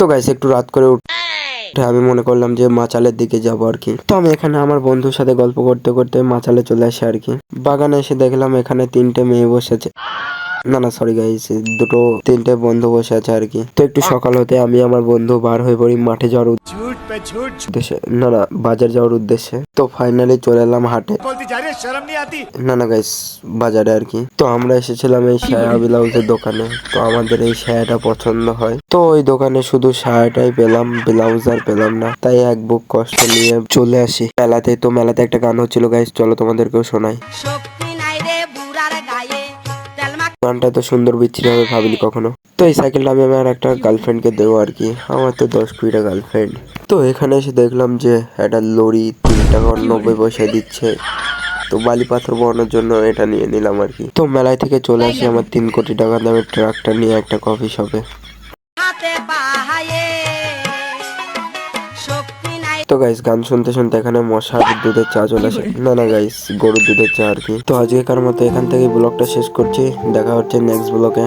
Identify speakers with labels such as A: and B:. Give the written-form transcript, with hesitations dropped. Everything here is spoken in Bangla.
A: তো গাইস একটু রাত করে আমি মনে করলাম যে মাচালের দিকে যাবো আর কি। তো আমি এখানে আমার বন্ধুর সাথে গল্প করতে করতে মাচালে চলে আসি আর কি। বাগানে এসে দেখলাম এখানে 3টে মেয়ে বসে আছে, না সরি গাইস, 3টে বন্ধু বসে আছে আর কি। তো একটু সকাল হতে আমি আমার বন্ধু বার হয়ে পড়ি মাঠে যাওয়ার উদ্দেশ্যে, না বাজার যাওয়ার উদ্দেশ্যে। তো ফাইনালি চলে এলাম হাটে, না গাইস বাজারে আর কি। তো আমরা এসেছিলাম এই সায়া ব্লাউজের দোকানে। তো আমাদের এই সায়াটা পছন্দ হয়, তো ওই দোকানে শুধু সায়াটাই পেলাম, ব্লাউজ আর পেলাম না। তাই এক বুক কষ্ট নিয়ে চলে আসি মেলাতে। তো মেলাতে একটা গান হচ্ছিল গাইস, চলো তোমাদেরকেও শোনাই। গানটা তো সুন্দর বিচ্ছিরি হবে ভাবিনি কখনো। তো এই সাইকেলটা আমি আমার একটা গার্লফ্রেন্ডকে দেবো আর কি, আমার তো 10-20টা গার্লফ্রেন্ড। তো এখানে এসে দেখলাম যে একটা লরি 3 টাকা 90 পয়সা দিচ্ছে। তো বালি পাথর বহনের জন্য এটা নিয়ে নিলাম আর কি। তো মেলায় থেকে চলে আসি আমার 3 কোটি টাকা দামের ট্রাকটা নিয়ে একটা কফি শপে। তো গাইস গান শুনতে শুনতে এখানে মশার দুধের চা চলে আসে, না গাইস গরুর দুধের চা আর কি। তো আজকেকার মতো এখান থেকে ব্লগটা শেষ করছি, দেখা হচ্ছে নেক্সট ব্লগে।